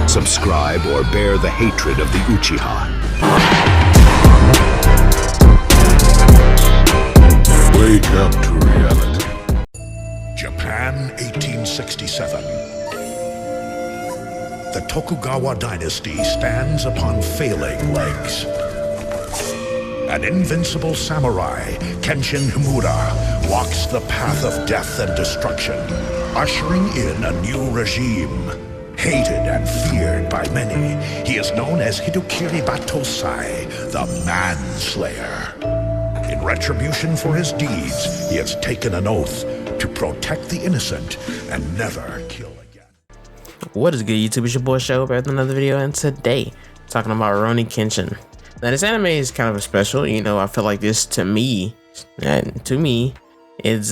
Subscribe or bear the hatred of the Uchiha. Wake up to reality. Japan, 1867. The Tokugawa dynasty stands upon failing legs. An invincible samurai, Kenshin Himura, walks the path of death and destruction, ushering in a new regime. Hated and feared by many, he is known as Hidokiri Batosai, the Manslayer. In retribution for his deeds, he has taken an oath to protect the innocent and never kill again. What is good, YouTube? It's your boy Sho, back with another video, and today talking about Rurouni Kenshin. Now, this anime is kind of a special. I feel like this to me is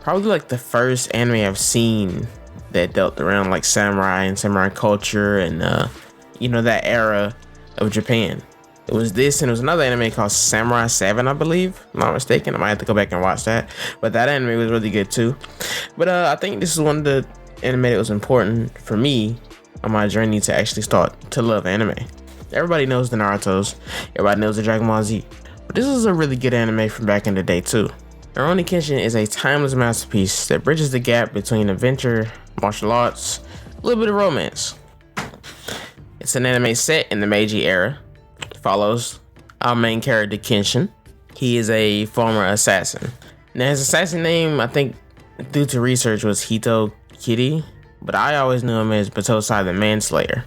probably like the first anime I've seen that dealt around like samurai and samurai culture and that era of Japan. It was this, and it was another anime called Samurai 7, I believe. If I'm not mistaken. I might have to go back and watch that. But that anime was really good too. But I think this is one of the anime that was important for me on my journey to actually start to love anime. Everybody knows the Narutos. Everybody knows the Dragon Ball Z. But this is a really good anime from back in the day too. Rurouni Kenshin is a timeless masterpiece that bridges the gap between adventure, martial arts, a little bit of romance. It's an anime set in the Meiji era. It follows our main character Kenshin. He is a former assassin. Now his assassin name, I think due to research, was Hito Kiri, but I always knew him as Batosai the Manslayer.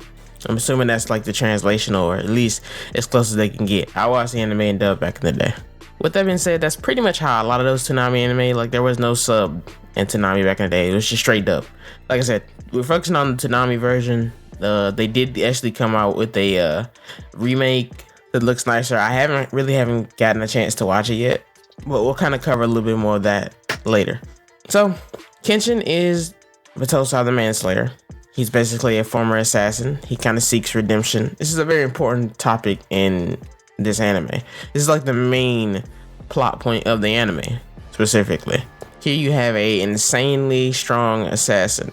I'm assuming that's like the translation, or at least as close as they can get. I watched the anime and dub back in the day. With that being said, that's pretty much how a lot of those Toonami anime, like there was no sub in Toonami back in the day. It was just straight dub. Like I said, we're focusing on the Toonami version. They did actually come out with a remake that looks nicer. I haven't gotten a chance to watch it yet, but we'll kind of cover a little bit more of that later. So Kenshin is Batosai the Manslayer. He's basically a former assassin. He kind of seeks redemption. This is a very important topic in this anime. This is like the main plot point of the anime, specifically. Here you have a insanely strong assassin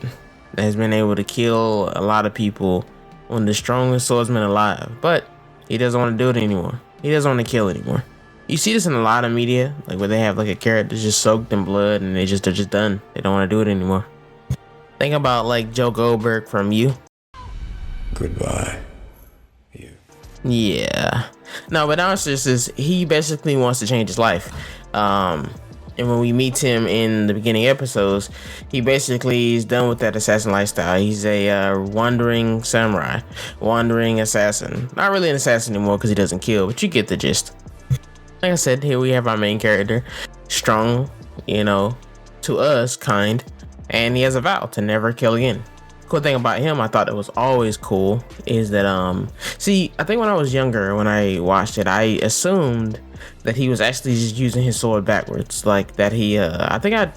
that has been able to kill a lot of people, one of the strongest swordsmen alive, but he doesn't want to do it anymore. He doesn't want to kill anymore. You see this in a lot of media, like where they have like a character just soaked in blood and they're just done. They don't want to do it anymore. Think about like Joe Goldberg from You. Goodbye, you. Yeah. No, but now it's just this, he basically wants to change his life. And when we meet him in the beginning episodes, he basically is done with that assassin lifestyle. He's a wandering samurai, wandering assassin. Not really an assassin anymore because he doesn't kill, but you get the gist. Like I said, here we have our main character, strong, to us, kind, and he has a vow to never kill again. Cool thing about him, I thought it was always cool, is that I think when I was younger, when I watched it, I assumed that he was actually just using his sword backwards, like that he I think I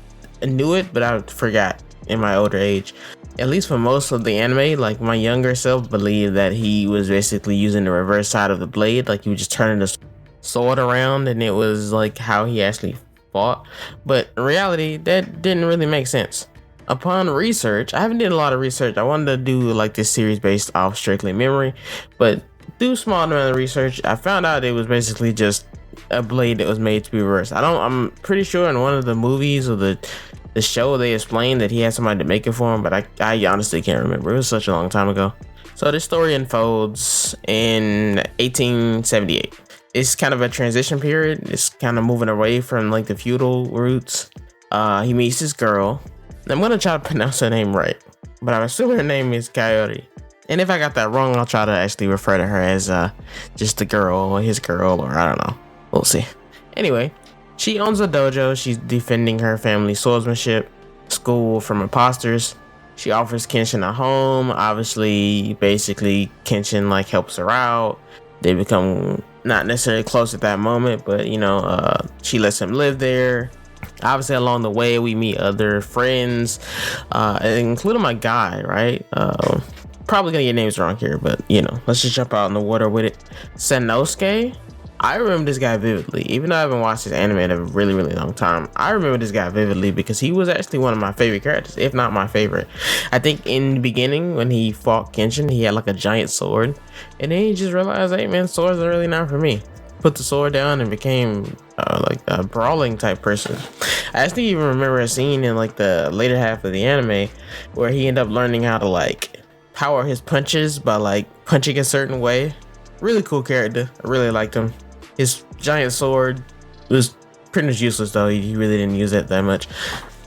knew it, but I forgot in my older age. At least for most of the anime, like my younger self believed that he was basically using the reverse side of the blade, like he was just turning the sword around and it was like how he actually fought. But in reality, that didn't really make sense. Upon research, I haven't did a lot of research. I wanted to do like this series based off strictly memory, but through small amount of research, I found out it was basically just a blade that was made to be reversed. I'm pretty sure in one of the movies or the show they explained that he had somebody to make it for him, but I honestly can't remember. It was such a long time ago. So this story unfolds in 1878. It's kind of a transition period. It's kind of moving away from like the feudal roots. He meets this girl. I'm gonna try to pronounce her name right, but I'm assuming her name is Coyote. And if I got that wrong, I'll try to actually refer to her as just the girl or his girl, or I don't know. We'll see. Anyway, she owns a dojo. She's defending her family's swordsmanship school from imposters. She offers Kenshin a home. Obviously, basically, Kenshin like helps her out. They become not necessarily close at that moment, but she lets him live there. Obviously, along the way, we meet other friends, including my guy, right? Probably gonna get names wrong here, but let's just jump out in the water with it. Sanosuke, I remember this guy vividly, even though I haven't watched this anime in a really, really long time. I remember this guy vividly because he was actually one of my favorite characters, if not my favorite. I think in the beginning when he fought Kenshin, he had like a giant sword, and then he just realized, hey man, swords are really not for me. Put the sword down and became like a brawling type person. I actually even remember a scene in like the later half of the anime where he ended up learning how to like power his punches by like punching a certain way. Really cool character. I really liked him. His giant sword was pretty much useless though. He really didn't use it that much.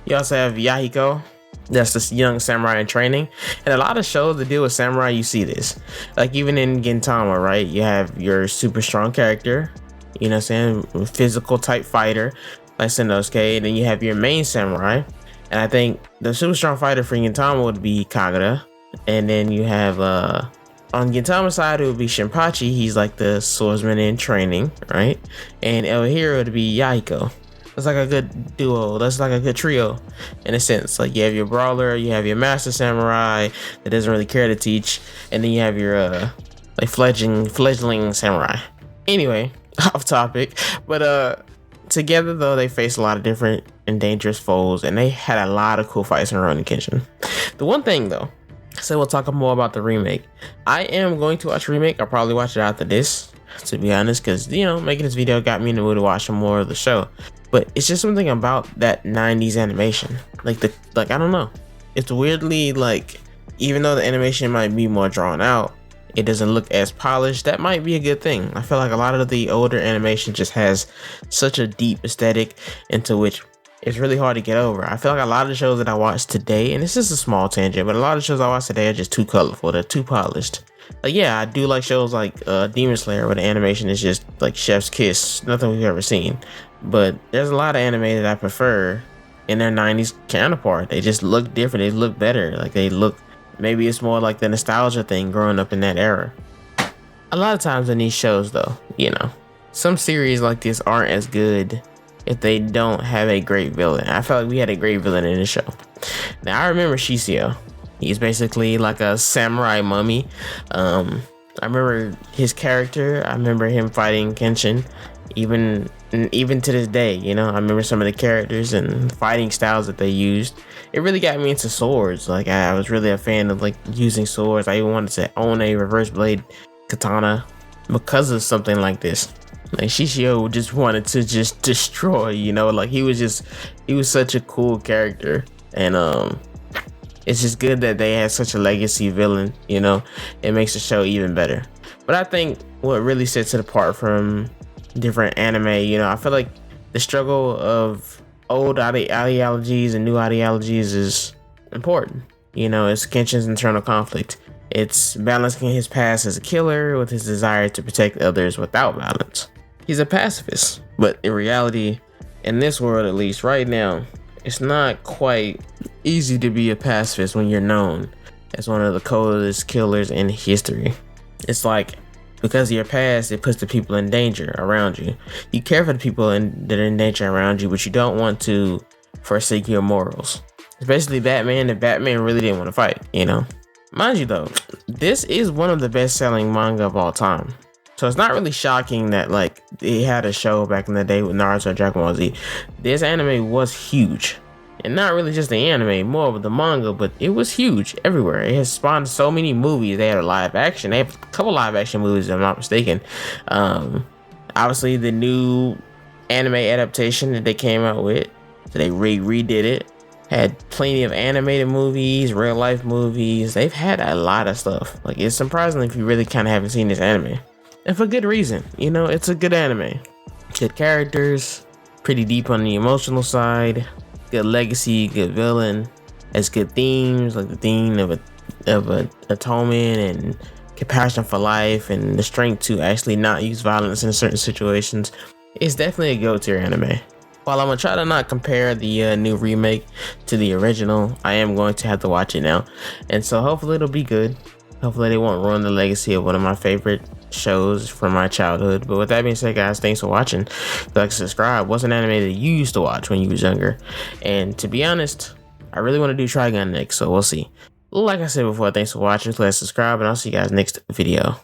You also have Yahiko. That's this young samurai in training. And a lot of shows that deal with samurai, you see this. Like even in Gintama, right? You have your super strong character, you know what I'm saying? Physical type fighter, like Senosuke. And then you have your main samurai. And I think the super strong fighter for Gintama would be Kagura. And then you have on Gintama's side, it would be Shinpachi. He's like the swordsman in training, right? And El Hero would be Yahiko. That's like a good duo. That's like a good trio in a sense. Like you have your brawler, you have your master samurai that doesn't really care to teach, and then you have your like fledgling samurai. Anyway, off topic. But together though, they face a lot of different and dangerous foes, and they had a lot of cool fights in Rurouni Kenshin. The one thing though, so we'll talk more about the remake. I am going to watch the remake. I'll probably watch it after this, to be honest, because, you know, making this video got me in the mood to watch some more of the show. But it's just something about that 90s animation. Like, I don't know. It's weirdly, like, even though the animation might be more drawn out, it doesn't look as polished. That might be a good thing. I feel like a lot of the older animation just has such a deep aesthetic into which it's really hard to get over. I feel like a lot of the shows that I watch today, and this is a small tangent, but a lot of shows I watch today are just too colorful. They're too polished. Like, yeah, I do like shows like Demon Slayer where the animation is just like chef's kiss, nothing we've ever seen. But there's a lot of anime that I prefer in their 90s counterpart. They just look different. They look better. Like they look, maybe it's more like the nostalgia thing growing up in that era. A lot of times in these shows though, you know, some series like this aren't as good if they don't have a great villain. I felt like we had a great villain in the show. Now I remember Shiseo. He's basically like a samurai mummy. I remember his character. I remember him fighting Kenshin. Even to this day, you know, I remember some of the characters and fighting styles that they used. It really got me into swords. Like I was really a fan of like using swords. I even wanted to own a reverse blade katana because of something like this. Like Shishio just wanted to just destroy, you know, like he was such a cool character. And it's just good that they had such a legacy villain, you know. It makes the show even better. But I think what really sets it apart from different anime, you know, I feel like the struggle of old ideologies and new ideologies is important. You know, it's Kenshin's internal conflict. It's balancing his past as a killer with his desire to protect others without violence. He's a pacifist, but in reality, in this world at least right now, it's not quite easy to be a pacifist when you're known as one of the coldest killers in history. It's like, because of your past, it puts the people in danger around you. You care for the people that are in danger around you, but you don't want to forsake your morals. Especially Batman, and Batman really didn't want to fight, you know? Mind you though, this is one of the best-selling manga of all time. So it's not really shocking that like they had a show back in the day with Naruto and Dragon Ball Z. This anime was huge. And not really just the anime, more of the manga, but it was huge everywhere. It has spawned so many movies. They had a live action. They have a couple live action movies, if I'm not mistaken. Obviously, the new anime adaptation that they came out with, so they redid it. Had plenty of animated movies, real life movies. They've had a lot of stuff. Like, it's surprising if you really kind of haven't seen this anime. And for good reason. You know, it's a good anime. Good characters, pretty deep on the emotional side. Good legacy, good villain, has good themes, like the theme of atonement and compassion for life and the strength to actually not use violence in certain situations. It's definitely a go-to anime. While I'm gonna try to not compare the new remake to the original, I am going to have to watch it now, and so hopefully it'll be good. Hopefully they won't ruin the legacy of one of my favorite shows from my childhood. But with that being said, guys, thanks for watching. Like, subscribe. What's an anime that you used to watch when you was younger? And to be honest, I really want to do Trigun next, so we'll see. Like I said before, thanks for watching. Please subscribe, and I'll see you guys next video.